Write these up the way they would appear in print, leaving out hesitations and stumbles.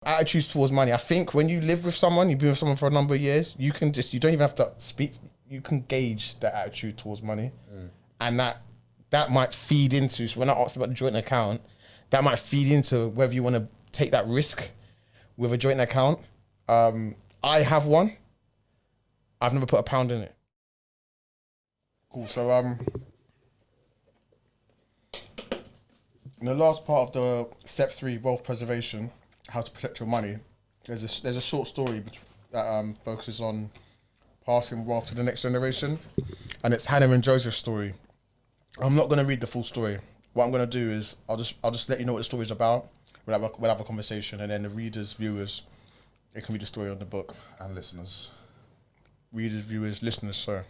Attitudes towards money. I think when you live with someone, you've been with someone for a number of years, you don't even have to speak. You can gauge their attitude towards money, and that might feed into. So when I asked about the joint account, that might feed into whether you want to take that risk with a joint account. I have one. I've never put a pound in it. Cool. So in the last part of the step 3, wealth preservation, how to protect your money, there's a short story that focuses on passing wealth to the next generation, and it's Hannah and Joseph's story. I'm not going to read the full story. What I'm going to do is I'll just let you know what the story is about. We'll have a conversation, and then the readers, viewers, they can read the story on the book. And listeners. Readers, viewers, listeners, sorry.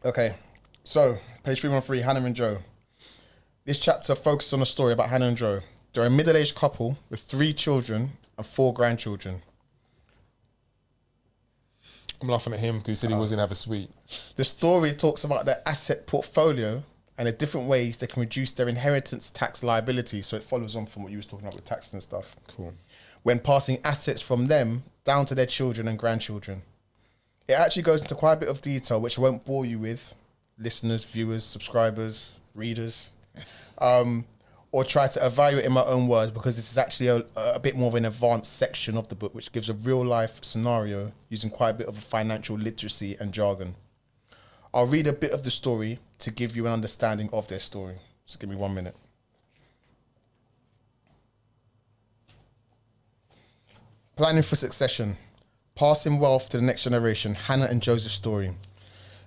Okay, so page 313, Hannah and Joe. This chapter focuses on a story about Hannah and Joe. They're a middle-aged couple with 3 children and 4 grandchildren. I'm laughing at him because he said he was going to have a sweet. The story talks about their asset portfolio and the different ways they can reduce their inheritance tax liability. So it follows on from what you was talking about with taxes and stuff. Cool. When passing assets from them down to their children and grandchildren. It actually goes into quite a bit of detail, which I won't bore you with, listeners, viewers, subscribers, readers, or try to evaluate in my own words, because this is actually a bit more of an advanced section of the book, which gives a real life scenario using quite a bit of a financial literacy and jargon. I'll read a bit of the story to give you an understanding of their story. So give me 1 minute. Planning for succession. Passing wealth to the next generation, Hannah and Joseph's story.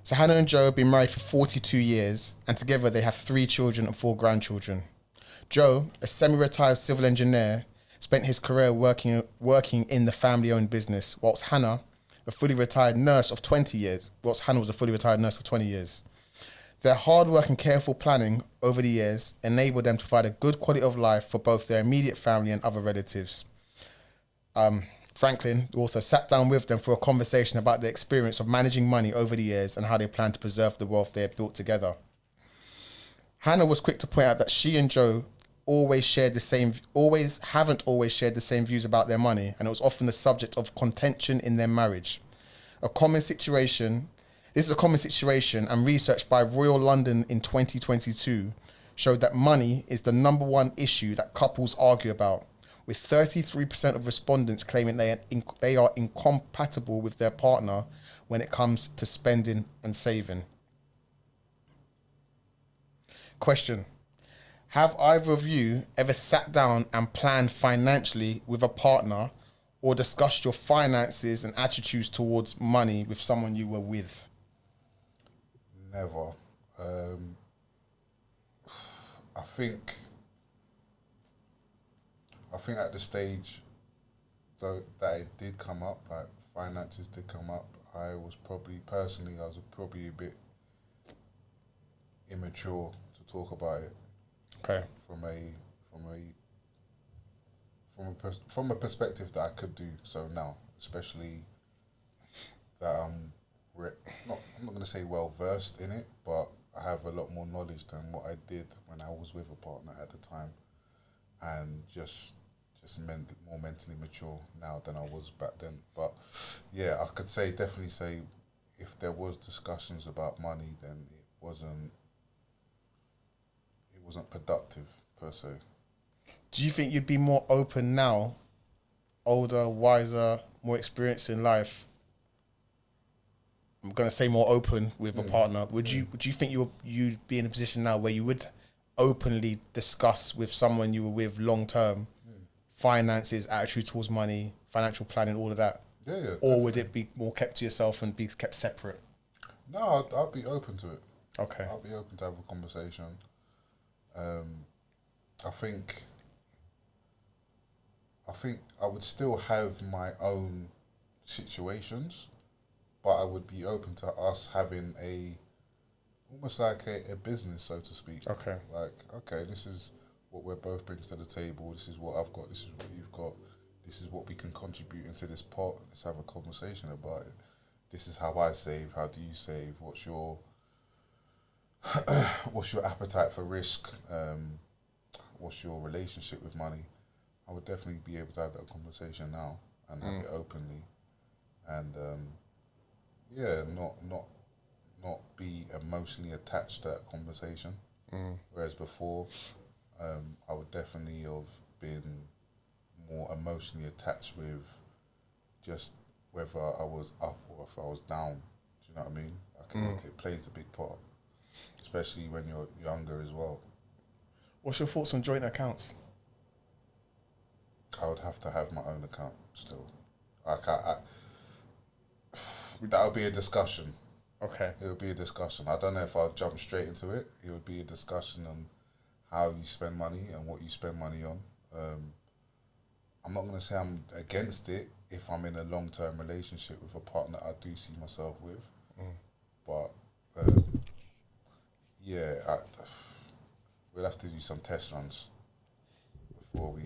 So Hannah and Joe have been married for 42 years, and together they have 3 children and 4 grandchildren. Joe, a semi-retired civil engineer, spent his career working in the family-owned business, whilst Hannah, a fully retired nurse of 20 years, Hannah was a fully retired nurse of 20 years. Their hard work and careful planning over the years enabled them to provide a good quality of life for both their immediate family and other relatives. Franklin, the author, sat down with them for a conversation about their experience of managing money over the years and how they plan to preserve the wealth they had built together. Hannah was quick to point out that she and Joe haven't always shared the same views about their money, and it was often the subject of contention in their marriage. This is a common situation, and research by Royal London in 2022 showed that money is the number 1 issue that couples argue about, with 33% of respondents claiming they are incompatible with their partner when it comes to spending and saving. Question: have either of you ever sat down and planned financially with a partner, or discussed your finances and attitudes towards money with someone you were with? Never. I think at the stage though that it did come up, like finances did come up, I was probably a bit immature to talk about it. Okay. From a perspective that I could do so now, especially that I'm not going to say well versed in it, but I have a lot more knowledge than what I did when I was with a partner at the time, and just more mentally mature now than I was back then. But yeah, I could definitely say if there was discussions about money, then it wasn't productive per se. Do you think you'd be more open now, older, wiser, more experienced in life? I'm going to say more open with a partner. Would you think you'd be in a position now where you would openly discuss with someone you were with long term finances, attitude towards money, financial planning, all of that? Yeah. Or Definitely. would it be more kept to yourself and be kept separate? No, I'd be open to it. Okay. I'll be open to have a conversation. I think I would still have my own situations, but I would be open to us having almost like a business, so to speak. Okay. Like, okay, this is what we're both bringing to the table. This is what I've got. This is what you've got. This is what we can contribute into this pot. Let's have a conversation about it. This is how I save. How do you save? What's your appetite for risk? what's your relationship with money, I would definitely be able to have that conversation now and have it openly, and not be emotionally attached to that conversation. Whereas before, I would definitely have been more emotionally attached with just whether I was up or if I was down. Do you know what I mean? It plays a big part, especially when you're younger as well. What's your thoughts on joint accounts? I would have to have my own account still. That would be a discussion. Okay. It would be a discussion. I don't know if I'll jump straight into it. It would be a discussion on how you spend money and what you spend money on. I'm not going to say I'm against it if I'm in a long-term relationship with a partner I do see myself with. But, we'll have to do some test runs before we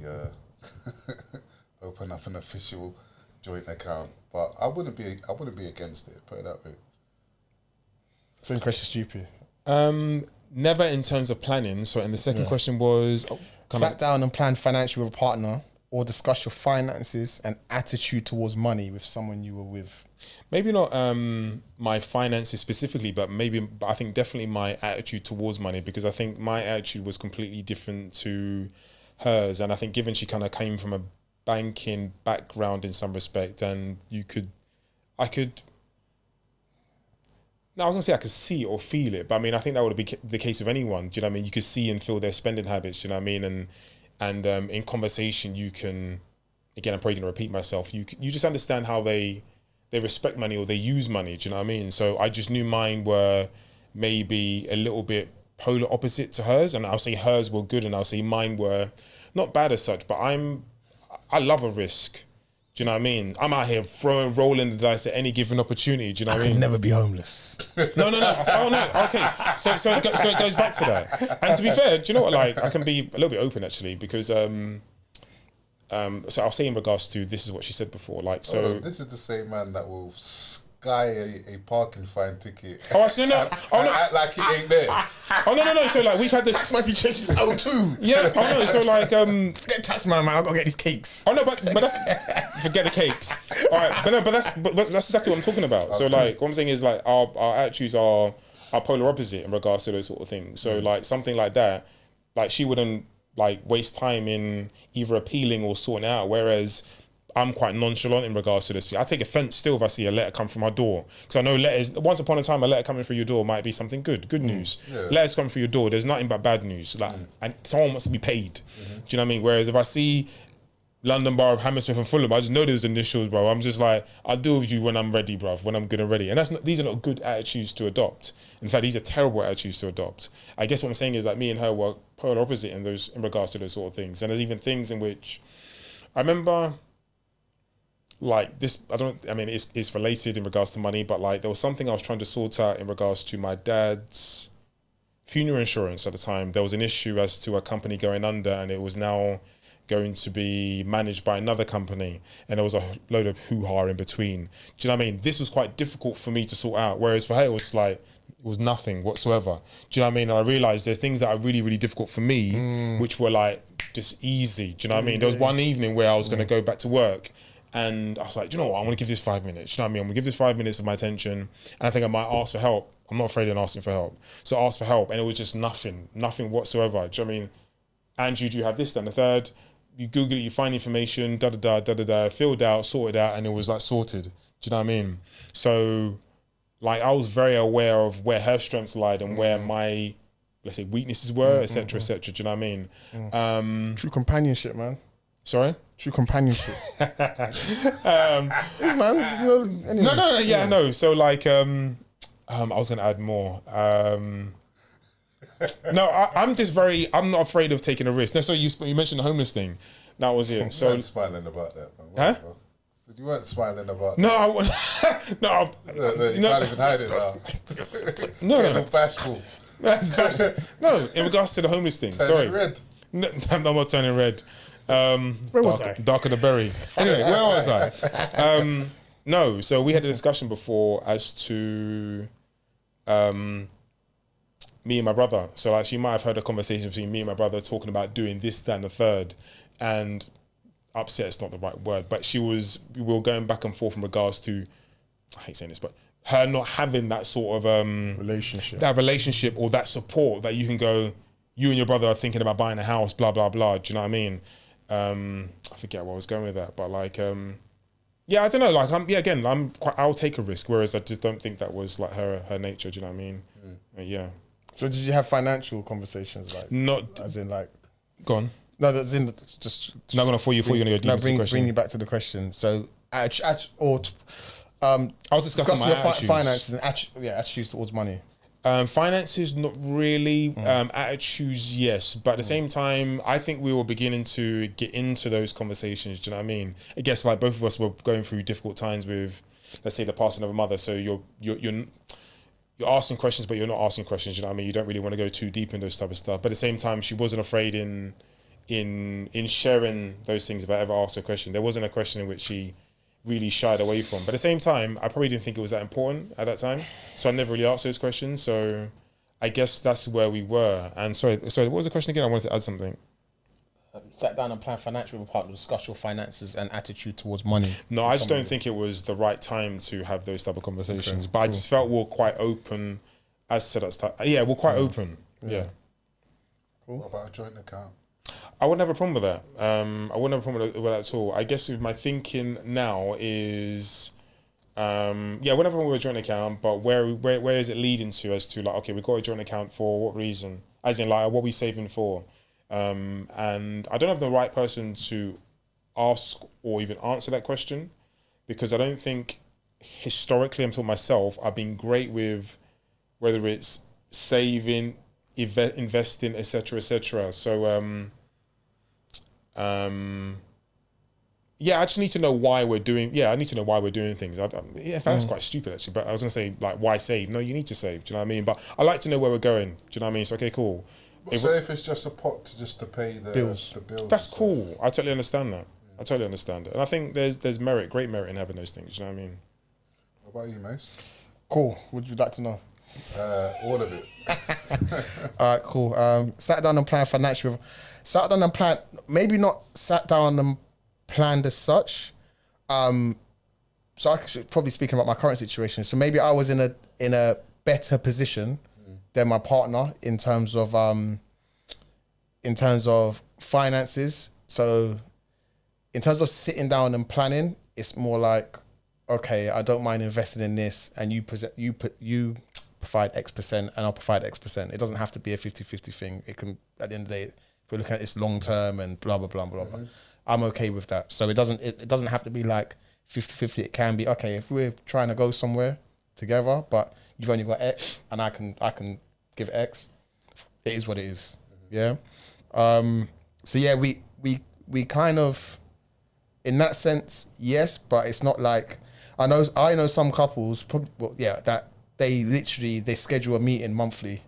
open up an official joint account. But I wouldn't be against it, put it that way. Same question, stupid. Never in terms of planning. So, and the second question was... Sat down and planned financially with a partner, or discuss your finances and attitude towards money with someone you were with? Maybe not my finances specifically, but I think definitely my attitude towards money, because I think my attitude was completely different to hers. And I think given she kind of came from a banking background in some respect, and I was going to say I could see or feel it, but I mean, I think that would be the case with anyone. Do you know what I mean? You could see and feel their spending habits, do you know what I mean? And in conversation, you can, again, I'm probably going to repeat myself, you just understand how they respect money or they use money, do you know what I mean? So I just knew mine were maybe a little bit polar opposite to hers, and I'll say hers were good and I'll say mine were not bad as such, but I love a risk. Do you know what I mean? I'm out here rolling the dice at any given opportunity. Do you know what I mean? I could never be homeless. No. Oh, no. Okay. So it goes back to that. And to be fair, do you know what? Like, I can be a little bit open actually, because so I'll say in regards to, this is what she said before. Like, so this is the same man that will sky a parking fine ticket. Oh, actually, no. Oh, no. Act like it ain't there. Oh, no. So like, we've had this. Tax must be changed to O2. Yeah. Oh no. So like, Forget tax man. I gotta get these cakes. Oh no, but that's forget the cakes. All right, but that's exactly what I'm talking about. Okay. So like, what I'm saying is like, our attitudes are polar opposite in regards to those sort of things. So like something like that, like she wouldn't like waste time in either appealing or sorting it out, whereas I'm quite nonchalant in regards to this. I take offence still if I see a letter come from my door, because I know letters. Once upon a time, a letter coming through your door might be something good news. Yeah. Letters coming through your door, there's nothing but bad news. Like, and someone wants to be paid. Do you know what I mean? Whereas if I see London Borough of Hammersmith and Fulham, I just know those initials, bro. I'm just like, I'll deal with you when I'm ready, bro. When I'm good and ready. And these are not good attitudes to adopt. In fact, these are terrible attitudes to adopt. I guess what I'm saying is that me and her were polar opposite in regards to those sort of things. And there's even things in which I remember. Like this, it's related in regards to money, but like there was something I was trying to sort out in regards to my dad's funeral insurance at the time. There was an issue as to a company going under, and it was now going to be managed by another company, and there was a load of hoo-ha in between. Do you know what I mean? This was quite difficult for me to sort out, whereas for her it was like, it was nothing whatsoever. Do you know what I mean? And I realised there's things that are really, really difficult for me, which were like just easy. Do you know what I mean? There was one evening where I was going to go back to work, and I was like, do you know what? I'm going to give this 5 minutes. Do you know what I mean? I'm going to give this 5 minutes of my attention. And I think I might ask for help. I'm not afraid of asking for help. So I asked for help, and it was just nothing whatsoever. Do you know what I mean? Andrew, do you have this, then the third? You Google it, you find information, filled out, sorted out, and it was like sorted. Do you know what I mean? So like I was very aware of where her strengths lied and where my, let's say, weaknesses were, etc., etc. Do you know what I mean? True companionship, man. Sorry? True companionship. Man, anyway. No, yeah, I know. So like, I was going to add more. No, I'm not afraid of taking a risk. No, so you mentioned the homeless thing. That was it. So you weren't smiling about that, man. Huh? You weren't smiling about no, that. No, you can't even hide it now. No. Bashful. No, in regards to the homeless thing. Sorry. Red. No, I'm not turning red. Where was I? Darker the berry. Anyway, where was I? No, so we had a discussion before as to me and my brother. So like she might have heard a conversation between me and my brother talking about doing this, that, and the third, and upset is not the right word, but we were going back and forth in regards to, I hate saying this, but her not having that sort of relationship or that support that you can go, you and your brother are thinking about buying a house, blah blah blah. Do you know what I mean? I forget where I was going with that, but like, yeah, I don't know. Like, I'll take a risk, whereas I just don't think that was like her nature. Do you know what I mean? Yeah. So did you have financial conversations, like not as in like? Go on. No, that's in just. Not gonna for you. Before you're gonna go deep into the question. Bring you back to the question. So, I was discussing my attitudes. Finances and attitudes towards money. Finances, not really. Attitudes, yes. But at the same time, I think we were beginning to get into those conversations. Do you know what I mean? I guess like both of us were going through difficult times with, let's say, the passing of a mother. So you're asking questions, but you're not asking questions. You know what I mean? You don't really want to go too deep in those type of stuff. But at the same time, she wasn't afraid in sharing those things if I ever asked her a question. There wasn't a question in which she really shied away from. But at the same time, I probably didn't think it was that important at that time. So I never really asked those questions. So I guess that's where we were. And sorry, what was the question again? I wanted to add something. Sat down and plan financial with a partner, discuss your finances and attitude towards money. No, I just don't think it was the right time to have those type of conversations. Okay, but I just felt we're quite open as to that stuff. Yeah, we're quite open. Yeah. Cool. What about a joint account? I wouldn't have a problem with that. I wouldn't have a problem with that at all. I guess my thinking now is, I wouldn't have a problem with a joint account, but where is it leading to as to like, okay, we've got a joint account for what reason? As in like, what are we saving for? And I don't have the right person to ask or even answer that question, because I don't think historically, I'm talking myself, I've been great with whether it's saving, investing, etc., etc. So, I just need to know why we're doing. Yeah, I need to know why we're doing things. That's quite stupid actually. But I was gonna say like, why save? No, you need to save. Do you know what I mean? But I like to know where we're going. Do you know what I mean? So okay, cool. So if it's just a pot to pay the bills, that's cool. I totally understand that. I totally understand it, and I think there's great merit in having those things. Do you know what I mean? What about you, Mace? Cool. What would you like to know? All of it. All right, cool. Sat down and planned financial. Sat down and planned. Maybe not sat down and planned as such. So I should probably speaking about my current situation. So maybe I was in a better position than my partner in terms of finances. So in terms of sitting down and planning, it's more like, okay, I don't mind investing in this, and you provide X% and I'll provide X%. It doesn't have to be a 50-50 thing. It can, at the end of the day, if we're looking at this long term and blah blah blah blah blah, I'm okay with that. So it doesn't have to be like 50-50. It can be, okay, if we're trying to go somewhere together, but you've only got X and I can give X, it is what it is. Yeah. So yeah, we kind of, in that sense, yes, but it's not like, I know some couples probably, that they schedule a meeting monthly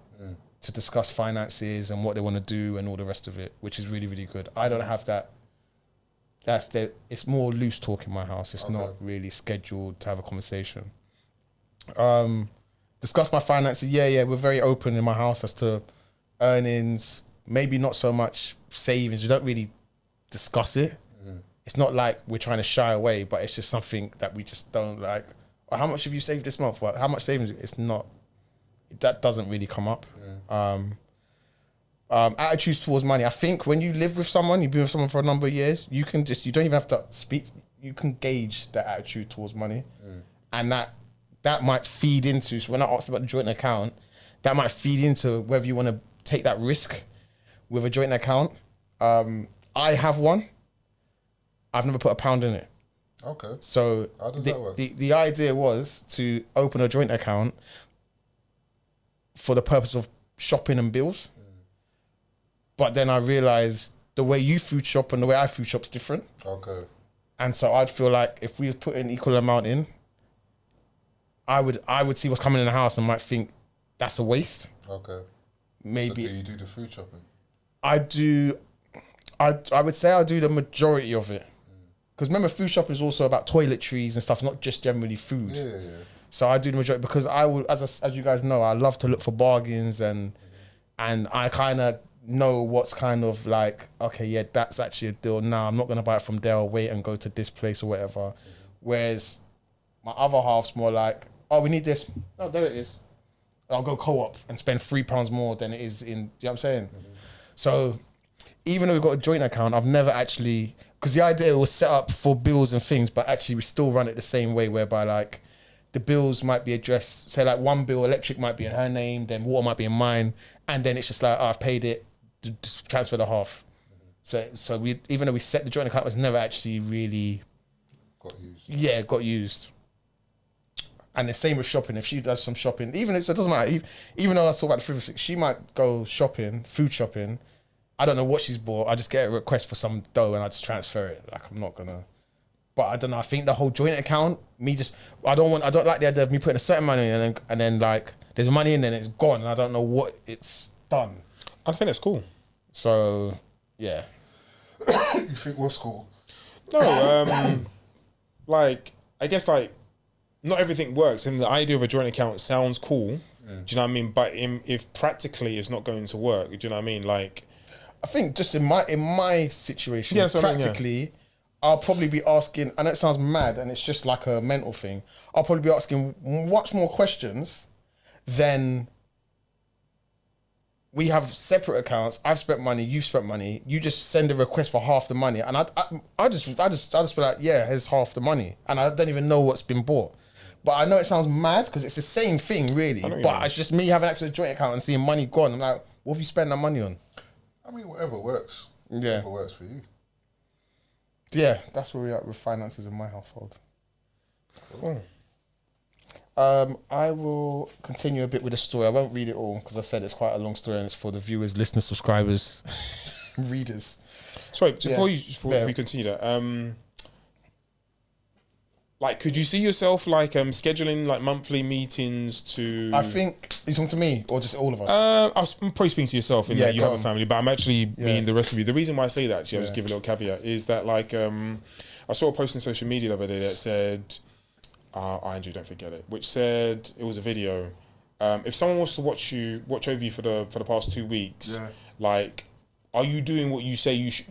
to discuss finances and what they want to do and all the rest of it, which is really, really good. I don't have that. It's more loose talk in my house. It's not really scheduled to have a conversation. Discuss my finances. Yeah, we're very open in my house as to earnings. Maybe not so much savings. We don't really discuss it. It's not like we're trying to shy away, but it's just something that we just don't like. How much have you saved this month? Well, how much savings? It's not. That doesn't really come up. Attitudes towards money. I think when you live with someone, you've been with someone for a number of years, you don't even have to speak. You can gauge their attitude towards money, and that might feed into. So when I asked about the joint account, that might feed into whether you want to take that risk with a joint account. I have one. I've never put £1 in it. Okay. So how does that work? The idea was to open a joint account for the purpose of shopping and bills. But then I realized the way you food shop and the way I food shop is different. Okay. And so I'd feel like if we put an equal amount in, I would see what's coming in the house and might think that's a waste. Okay. Maybe. So do you do the food shopping? I do. I would say I do the majority of it. Because remember, food shopping is also about toiletries and stuff, not just generally food. Yeah. So I do the majority because I will, as you guys know, I love to look for bargains and and I kind of know what's kind of like, okay, yeah, that's actually a deal. Nah, I'm not gonna buy it from there. I'll wait and go to this place or whatever. Whereas my other half's more like, oh, we need this. Oh, there it is. I'll go co-op and spend £3 more than it is in. You know what I'm saying? So even though we've got a joint account, I've never actually, because the idea was set up for bills and things, but actually we still run it the same way, whereby like the bills might be addressed, say like one bill, electric might be in her name, then water might be in mine, and then it's just like, oh, I've paid it, just transfer the half. So we, even though we set the joint account, it was never actually really got used. And the same with shopping. If she does some shopping, even if it doesn't matter, even though I talk about the frivolous, she might go shopping, food shopping. I don't know what she's bought. I just get a request for some dough and I just transfer it. Like, I'm not gonna. But I don't know. I think the whole joint account, I don't like the idea of me putting a certain money in and then like there's money in there and it's gone and I don't know what it's done. I think that's cool. So yeah. You think what's cool? No, like I guess like not everything works, and the idea of a joint account sounds cool. Do you know what I mean? But if practically it's not going to work, do you know what I mean? Like, I think just in my situation, practically, I mean, I'll probably be asking. I know it sounds mad, and it's just like a mental thing. I'll probably be asking much more questions than. We have separate accounts. I've spent money. You've spent money. You just send a request for half the money, and I just be like, yeah, here's half the money, and I don't even know what's been bought. But I know it sounds mad because it's the same thing, really. But it's just me having access to a joint account and seeing money gone. I'm like, what have you spent that money on? I mean, whatever works. Yeah. Whatever works for you. Yeah, that's where we're at with finances in my household. cool. I will continue a bit with the story. I won't read it all because I said it's quite a long story and it's for the viewers, listeners, subscribers, readers. Sorry, before we continue that, like, could you see yourself like scheduling like monthly meetings to? I think you talking to me or just all of us. I'm probably speaking to yourself in that you have a family, but I'm actually meaning the rest of you. The reason why I say that, actually, I'll just give a little caveat, is that like I saw a post on social media the other day that said, Andrew, don't forget it, which said it was a video. If someone wants to watch over you for the past 2 weeks, like, are you doing what you say you should?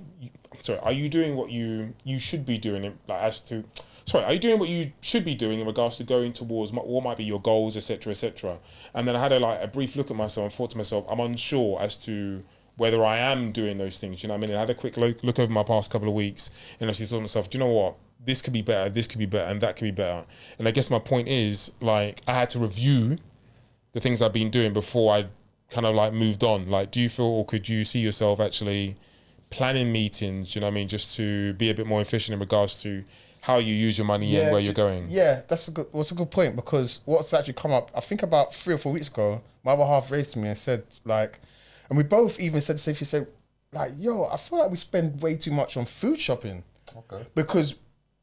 Are you doing what you should be doing? Are you doing what you should be doing in regards to going towards what might be your goals, etc., etc.? And then I had a brief look at myself and thought to myself, I'm unsure as to whether I am doing those things. You know what I mean? And I had a quick look over my past couple of weeks and actually thought to myself, do you know what? This could be better, and that could be better. And I guess my point is, like, I had to review the things I've been doing before I kind of like moved on. Like, do you feel, or could you see yourself actually planning meetings, you know what I mean, just to be a bit more efficient in regards to how you use your money and where you're going? Yeah, that's a good point, because what's actually come up, I think about 3 or 4 weeks ago, my other half raised to me and said, like, and we both even said the same thing, said, like, yo, I feel like we spend way too much on food shopping. Okay. Because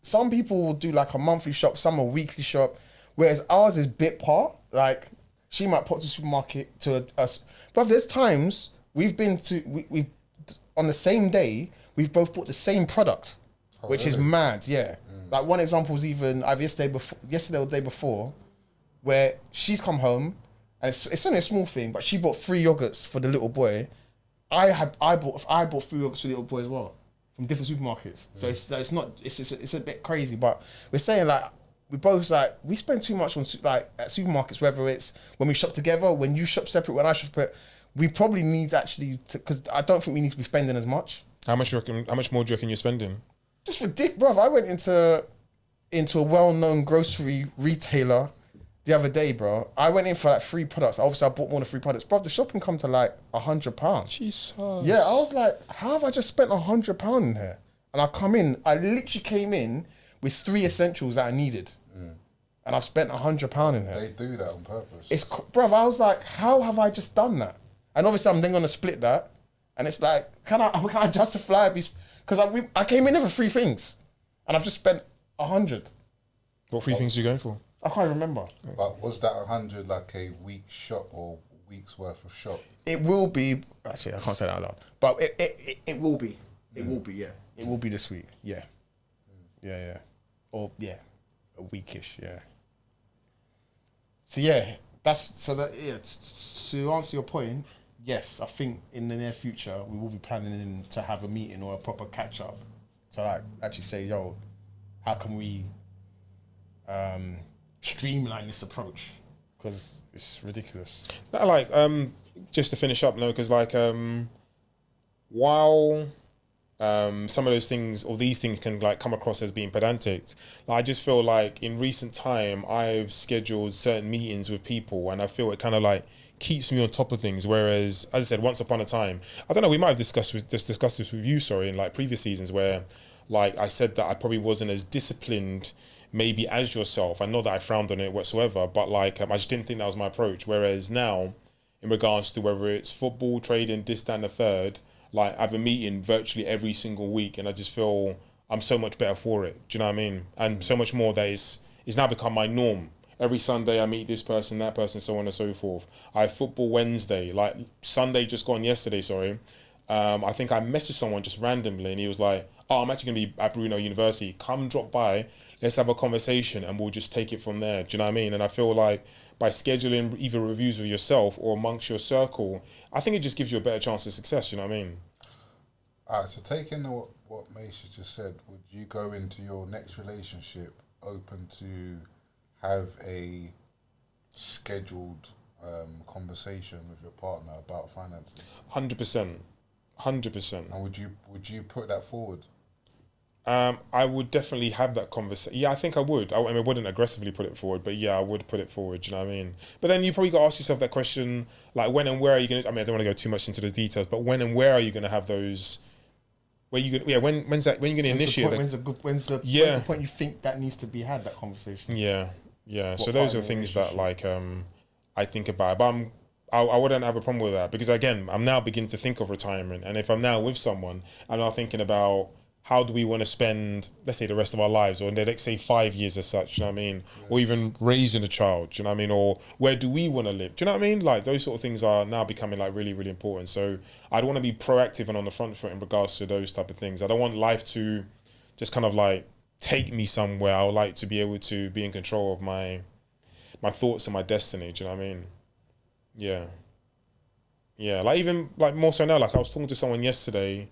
some people will do like a monthly shop, some a weekly shop, whereas ours is bit par. Like, she might pop to the supermarket to us. But there's times we've been to, we've on the same day, we've both bought the same product, which is mad, yeah. Like, one example was even either yesterday or the day before, where she's come home, and it's only a small thing, but she bought 3 yogurts for the little boy. I bought 3 yogurts for the little boy as well, from different supermarkets. So it's a bit crazy, but we're saying, like, we both, like, we spend too much on like at supermarkets, whether it's when we shop together, when you shop separate, when I shop separate. We probably need actually because I don't think we need to be spending as much. How much more do you reckon you're spending? Just for dick, bruv. I went into a well-known grocery retailer the other day, bro. I went in for like 3 products. Obviously, I bought more than 3 products. Bruv, the shopping come to like £100. Jesus. Yeah, I was like, how have I just spent £100 in here? And I literally came in with 3 essentials that I needed. And I've spent £100 in here. They do that on purpose. Bruv, I was like, how have I just done that? And obviously, I'm then going to split that. And it's like, can I justify it? Because I came in there for 3 things. And I've just spent 100. What 3 things are you going for? I can't remember. But was that 100 like a week shop or week's worth of shop? It will be. Actually, I can't say that out loud. But it will be. It will be, yeah. It will be this week. Yeah. Yeah. Or, yeah, a weekish, yeah. So, yeah, to answer your point, yes, I think in the near future we will be planning to have a meeting or a proper catch up to like actually say, yo, how can we streamline this approach? Because it's ridiculous. No, like just to finish up, no, because like while some of those things or these things can like come across as being pedantic, like, I just feel like in recent time I've scheduled certain meetings with people and I feel it kind of like keeps me on top of things, whereas as I said, once upon a time, I don't know, we might have discussed this with you, sorry, in like previous seasons, where like I said that I probably wasn't as disciplined maybe as yourself. I know that I frowned on it whatsoever, but like I just didn't think that was my approach. Whereas now, in regards to whether it's football, trading, this, that, and the third, like I have a meeting virtually every single week, and I just feel I'm so much better for it. Do you know what I mean? And so much more that it's now become my norm. Every Sunday I meet this person, that person, so on and so forth. I have football Wednesday, like Sunday just gone yesterday, sorry. I think I messaged someone just randomly and he was like, oh, I'm actually going to be at Bruno University. Come drop by, let's have a conversation and we'll just take it from there. Do you know what I mean? And I feel like by scheduling either reviews with yourself or amongst your circle, I think it just gives you a better chance of success. You know what I mean? All right, so taking what Maisha just said, would you go into your next relationship open to have a scheduled conversation with your partner about finances? 100%. 100%. And would you put that forward? I would definitely have that conversation. Yeah, I think I would. I mean, I wouldn't aggressively put it forward, but yeah, I would put it forward. Do you know what I mean? But then you probably got to ask yourself that question, like when and where are you going to, I mean, I don't want to go too much into the details, but when and where are you going to have those, where you going to, yeah, when's you going to initiate that? When's the point you think that needs to be had, that conversation? Yeah. So those are things that like, I think about, but I wouldn't have a problem with that because again, I'm now beginning to think of retirement. And if I'm now with someone, I'm now thinking about, how do we want to spend, let's say, the rest of our lives, or let's say 5 years as such, you know what I mean? Yeah. Or even raising a child, do you know what I mean? Or where do we want to live? Do you know what I mean? Like those sort of things are now becoming like really, really important. So I'd want to be proactive and on the front foot in regards to those type of things. I don't want life to just kind of like take me somewhere. I would like to be able to be in control of my thoughts and my destiny, do you know what I mean? Yeah, like even like more so now, like I was talking to someone yesterday,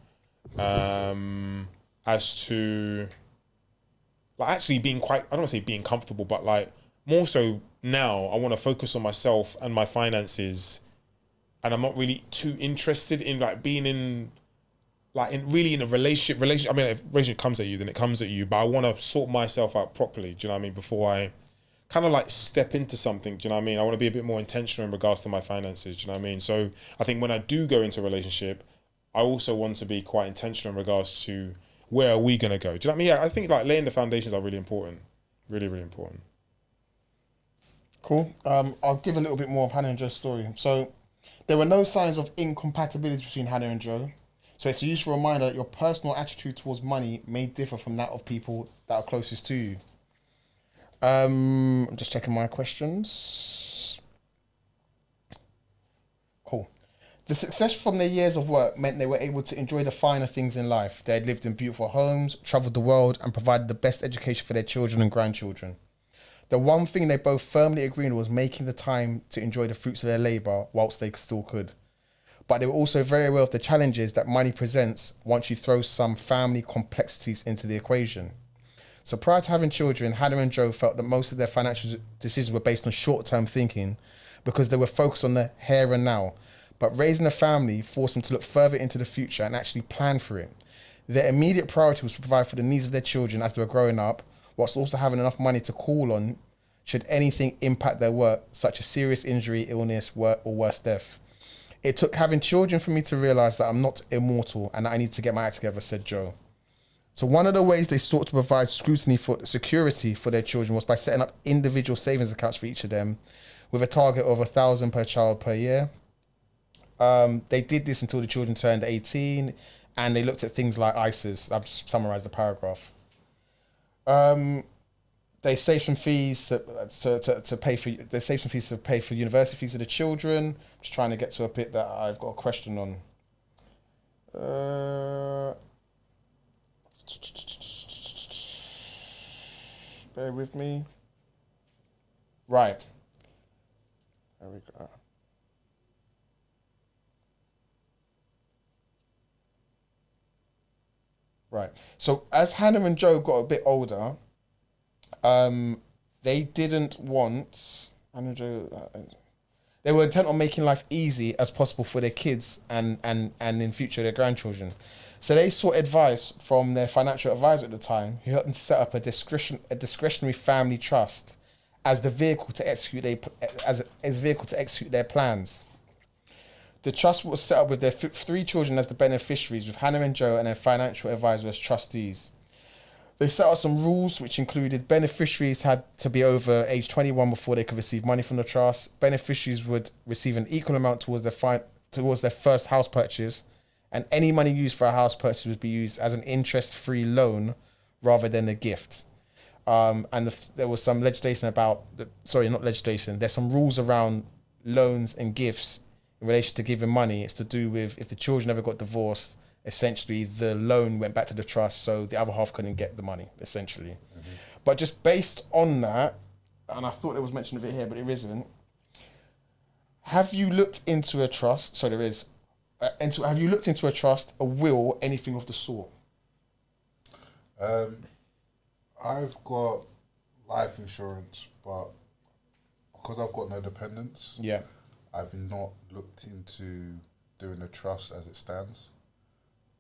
as to like actually being quite, I don't want to say being comfortable, but like more so now I want to focus on myself and my finances, and I'm not really too interested in like being in really in a relationship. I mean, if a relationship comes at you, then it comes at you, but I want to sort myself out properly, do you know what I mean, before I kind of like step into something, do you know what I mean? I want to be a bit more intentional in regards to my finances, do you know what I mean? So I think when I do go into a relationship, I also want to be quite intentional in regards to where are we going to go? Do you know what I mean? Yeah, I think like laying the foundations are really important. Really, really important. Cool. I'll give a little bit more of Hannah and Joe's story. So there were no signs of incompatibility between Hannah and Joe. So it's a useful reminder that your personal attitude towards money may differ from that of people that are closest to you. I'm just checking my questions. Cool. The success from their years of work meant they were able to enjoy the finer things in life. They had lived in beautiful homes, travelled the world, and provided the best education for their children and grandchildren. The one thing they both firmly agreed on was making the time to enjoy the fruits of their labour whilst they still could. But they were also very aware of the challenges that money presents once you throw some family complexities into the equation. So prior to having children, Hannah and Joe felt that most of their financial decisions were based on short-term thinking because they were focused on the here and now. But raising a family forced them to look further into the future and actually plan for it. Their immediate priority was to provide for the needs of their children as they were growing up, whilst also having enough money to call on should anything impact their work, such as serious injury, illness, or worse, death. It took having children for me to realise that I'm not immortal and that I need to get my act together, said Joe. So one of the ways they sought to provide security for their children was by setting up individual savings accounts for each of them with a target of £1,000 per child per year. They did this until the children turned 18, and they looked at things like ISAs. I've just summarised the paragraph. They saved some fees to pay for. They saved some fees to pay for university fees of the children. I'm just trying to get to a bit that I've got a question on. Bear with me. Right. There we go. Right. So as Hannah and Joe got a bit older, they didn't want Hannah and Joe. They were intent on making life easy as possible for their kids and in future their grandchildren. So they sought advice from their financial advisor at the time, who helped them to set up a discretionary family trust as the vehicle to execute their plans. The trust was set up with their three children as the beneficiaries, with Hannah and Joe and their financial advisor as trustees. They set out some rules which included beneficiaries had to be over age 21 before they could receive money from the trust. Beneficiaries would receive an equal amount towards their first house purchase, and any money used for a house purchase would be used as an interest-free loan rather than a gift. There was some legislation not legislation. There's some rules around loans and gifts in relation to giving money. It's to do with if the children ever got divorced, essentially the loan went back to the trust, so the other half couldn't get the money, essentially. Mm-hmm. But just based on that, and I thought there was mention of it here, but it isn't. Have you looked into a trust? So there is. Have you looked into a trust, a will, anything of the sort? I've got life insurance, but because I've got no dependents, I've not looked into doing a trust as it stands,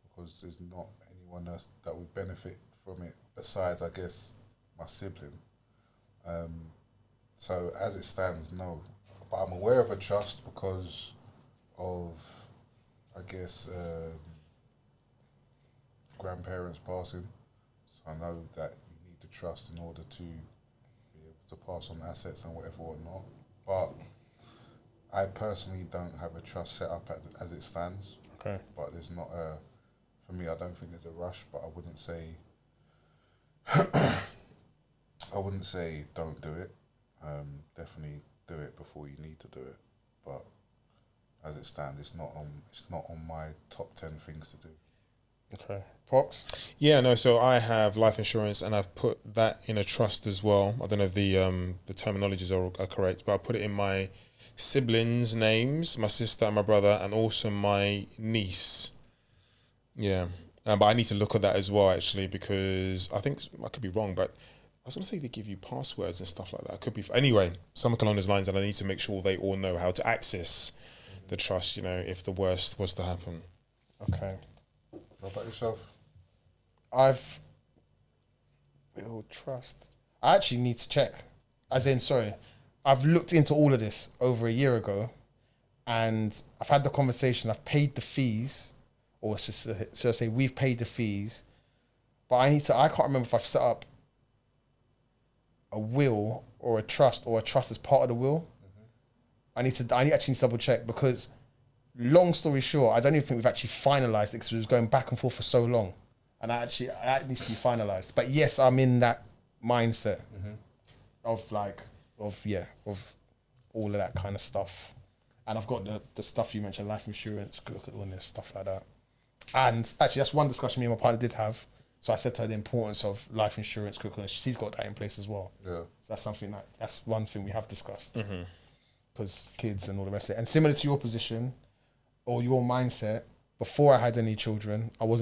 because there's not anyone else that would benefit from it besides, I guess, my sibling. So as it stands, no. But I'm aware of a trust because of, I guess, grandparents passing. So I know that you need the trust in order to be able to pass on assets and whatnot. But I personally don't have a trust set up as it stands. Okay. But there's not for me, I don't think there's a rush, but I wouldn't say don't do it. Definitely do it before you need to do it. But as it stands, it's not on my top 10 things to do. Okay. Pox? Yeah, no, so I have life insurance and I've put that in a trust as well. I don't know if the terminologies are correct, but I put it in my siblings' names, my sister and my brother, and also my niece. Yeah. But I need to look at that as well, actually, because I think I could be wrong, but I was going to say they give you passwords and stuff like that. Could be. Anyway, something along those lines, and I need to make sure they all know how to access the trust, if the worst was to happen. Okay. What about yourself? Will trust. I actually need to check. I've looked into all of this over a year ago, and I've had the conversation. I've paid the fees, or should I say we've paid the fees, but I can't remember if I've set up a will or a trust as part of the will. Mm-hmm. I actually need to double check, because long story short, I don't even think we've actually finalised it, because it was going back and forth for so long, and that needs to be finalised. But yes, I'm in that mindset of all of that kind of stuff, and I've got the stuff you mentioned, life insurance, critical illness, stuff like that. And actually, that's one discussion me and my partner did have. So I said to her the importance of life insurance, critical illness. She's got that in place as well. Yeah, so that's one thing we have discussed, because kids and all the rest of it. And similar to your position or your mindset, before I had any children, I was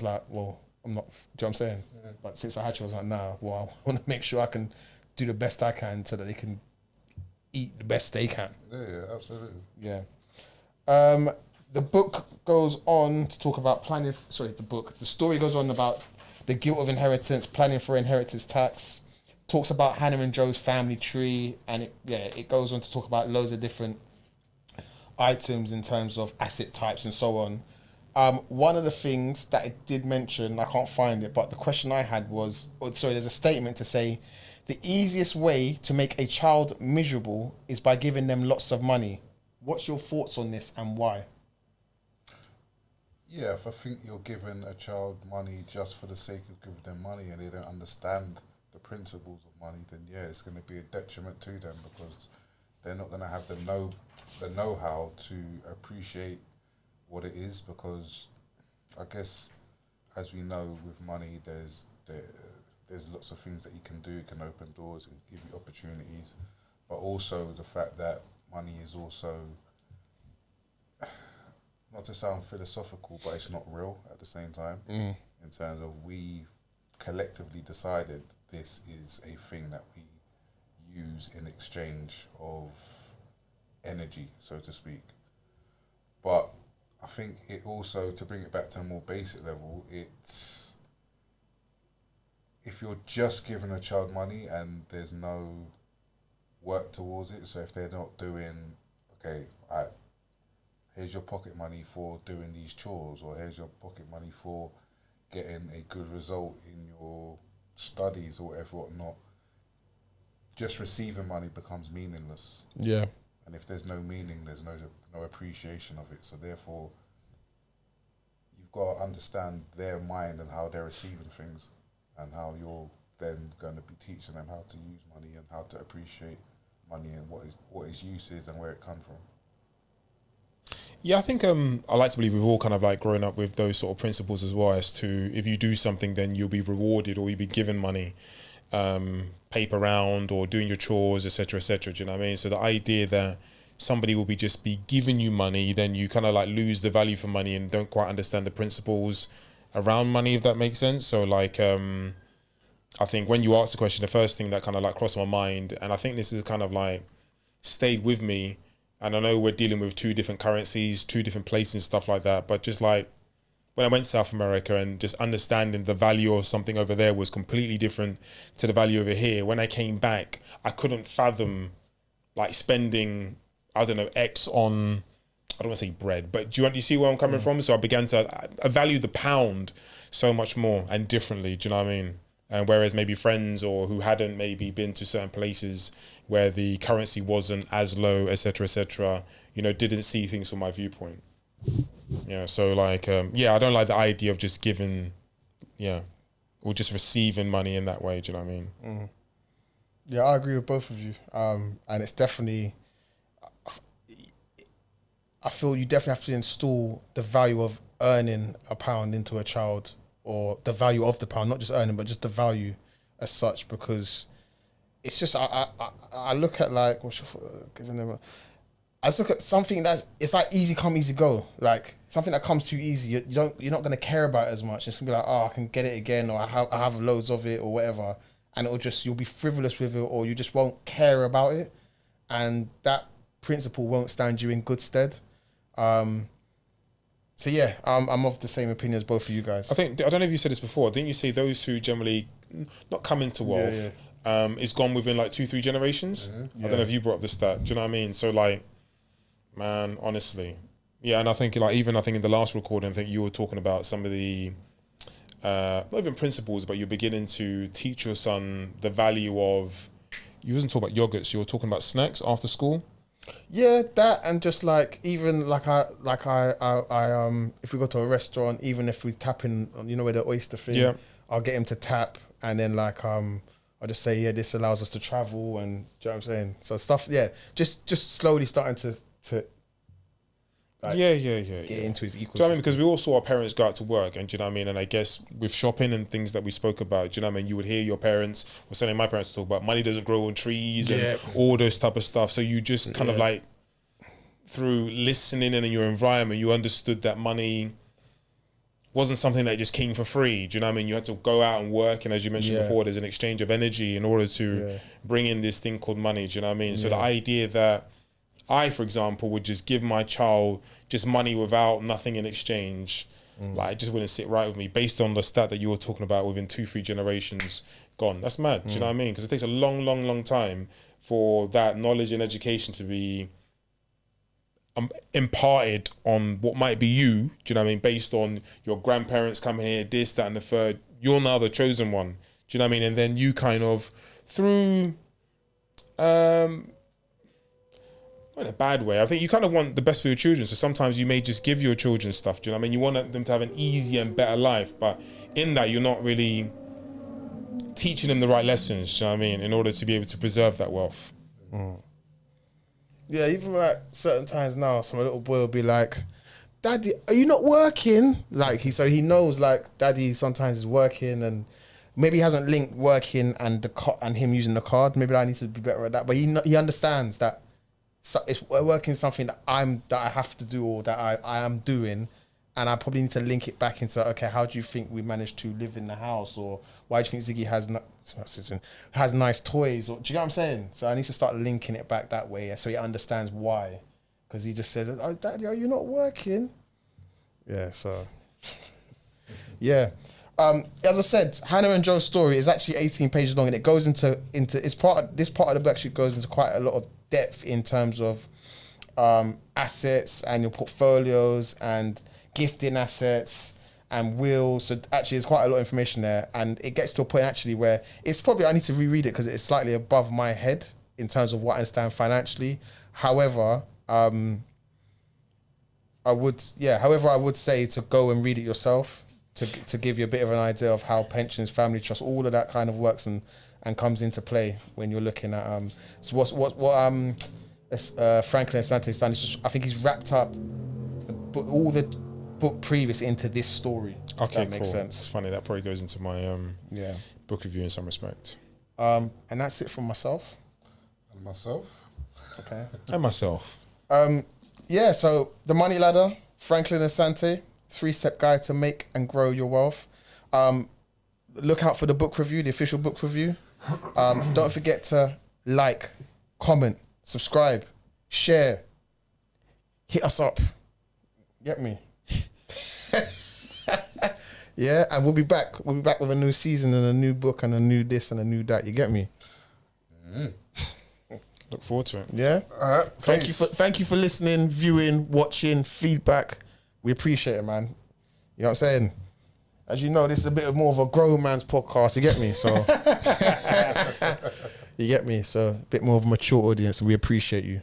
like, well, I'm not. Do you know what I'm saying? Yeah. But since I had children, I was like, nah. Well, I want to make sure I can do the best I can so that they can eat the best they can. Yeah, absolutely. Yeah. The book goes on to talk about planning. The story goes on about the guilt of inheritance, planning for inheritance tax. Talks about Hannah and Joe's family tree, and it goes on to talk about loads of different items in terms of asset types and so on. One of the things that it did mention, I can't find it, but the question I had was, there's a statement to say, the easiest way to make a child miserable is by giving them lots of money. What's your thoughts on this and why? Yeah, if I think you're giving a child money just for the sake of giving them money and they don't understand the principles of money, then it's going to be a detriment to them, because they're not going to have the know-how to appreciate what it is. Because I guess, as we know, with money, there's lots of things that you can do. It can open doors, it can give you opportunities, but also the fact that money is also, not to sound philosophical, but it's not real at the same time. in terms of we collectively decided this is a thing that we use in exchange of energy, so to speak. But I think it also, to bring it back to a more basic level, it's if you're just giving a child money and there's no work towards it, so if they're not doing, okay, here's your pocket money for doing these chores, or here's your pocket money for getting a good result in your studies or whatnot, just receiving money becomes meaningless. Yeah. And if there's no meaning, there's no appreciation of it. So therefore, you've got to understand their mind and how they're receiving things, and how you're then going to be teaching them how to use money and how to appreciate money and what its use is and where it comes from. Yeah, I think I like to believe we've all kind of like grown up with those sort of principles as well, as to if you do something, then you'll be rewarded or you'll be given money, paper round or doing your chores, etc., etc. Do you know what I mean? So the idea that somebody will be giving you money, then you kind of like lose the value for money and don't quite understand the principles around money, if that makes sense. So like, I think when you asked the question, the first thing that kind of like crossed my mind, and I think this is kind of like stayed with me, and I know we're dealing with two different currencies, two different places and stuff like that, but just like when I went to South America and just understanding the value of something over there was completely different to the value over here. When I came back, I couldn't fathom like spending, I don't know, X on, I don't want to say bread, but do you see where I'm coming from? So I began to I value the pound so much more and differently, do you know what I mean? And whereas maybe friends or who hadn't maybe been to certain places where the currency wasn't as low, etc., you know, didn't see things from my viewpoint. Yeah, so like, yeah, I don't like the idea of just giving, or just receiving money in that way. Do you know what I mean? Yeah, I agree with both of you. And it's definitely, I feel you definitely have to install the value of earning a pound into a child, or the value of the pound, not just earning, but just the value as such, because it's just, I look at like, I just look at something it's like easy come, easy go. Like something that comes too easy, you're not gonna care about it as much. It's gonna be like, oh, I can get it again, or I have loads of it, or whatever, and you'll be frivolous with it, or you just won't care about it, and that principle won't stand you in good stead. So yeah, I'm of the same opinion as both of you guys. I don't know if you said this before. Didn't you say those who generally not come into wealth, is gone within like 2-3 generations? Mm-hmm. I don't know if you brought up the stat. Do you know what I mean? So like, man, honestly, yeah. And I think like even in the last recording, I think you were talking about some of the not even principles, but you're beginning to teach your son the value of. You wasn't talking about yogurts. You were talking about snacks after school. Yeah, that, and just like even like I if we go to a restaurant, even if we tap in, you know, where the oyster thing, I'll get him to tap, and then like I'll just say, yeah, this allows us to travel, and do you know what I'm saying? So stuff, just slowly starting to like, get into his ecosystem. Do you know what I mean? Because we all saw our parents go out to work, and do you know what I mean? And I guess with shopping and things that we spoke about, do you know what I mean? You would hear your parents, or certainly my parents, talk about money doesn't grow on trees and all those type of stuff. So you just kind of like, through listening and in your environment, you understood that money wasn't something that just came for free. Do you know what I mean? You had to go out and work, and as you mentioned before, there's an exchange of energy in order to bring in this thing called money. Do you know what I mean? So the idea that I, for example, would just give my child just money without nothing in exchange, like it just wouldn't sit right with me, based on the stat that you were talking about within 2-3 generations gone. That's mad. Do you know what I mean? Because it takes a long time for that knowledge and education to be imparted on what might be you. Do you know what I mean? Based on your grandparents coming here, this, that, and the third. You're now the chosen one. Do you know what I mean? And then you kind of through. Not in a bad way. I think you kind of want the best for your children. So sometimes you may just give your children stuff. Do you know what I mean? You want them to have an easier and better life. But in that, you're not really teaching them the right lessons, do you know what I mean? In order to be able to preserve that wealth. Yeah, even like certain times now, some little boy will be like, Daddy, are you not working? Like he knows like Daddy sometimes is working, and maybe he hasn't linked working and and him using the card. Maybe I need to be better at that. But he understands that it's working something that I have to do, or that I am doing, And I probably need to link it back into, okay, how do you think we managed to live in the house? Or why do you think Ziggy has nice toys? Or, do you know what I'm saying? So I need to start linking it back that way so he understands why. Because he just said, oh, Daddy, are you not working? Yeah, so... yeah. As I said, Hannah and Joe's story is actually 18 pages long, and it goes into this part of the book actually goes into quite a lot of depth in terms of assets and your portfolios and gifting assets and wills. So actually there's quite a lot of information there, and it gets to a point actually where it's probably, I need to reread it because it's slightly above my head in terms of what I understand financially. However, I would say to go and read it yourself to give you a bit of an idea of how pensions, family trust, all of that kind of works and comes into play when you're looking at so Franklin Asante has done is just, I think he's wrapped up all the book previous into this story. Okay, that makes sense. It's funny, that probably goes into my book review in some respect. And that's it from myself. And myself. Okay. And myself. Yeah, so The Money Ladder, Franklin Asante, 3-step guide to make and grow your wealth. Look out for the book review, the official book review. Don't forget to like, comment, subscribe, share, hit us up. Get me? Yeah, and we'll be back. We'll be back with a new season and a new book and a new this and a new that. You get me? Look forward to it. Yeah. Thank you for listening, viewing, watching, feedback. We appreciate it, man. You know what I'm saying? As you know, this is a bit more of a grown man's podcast. You get me? So you get me? So a bit more of a mature audience, and we appreciate you.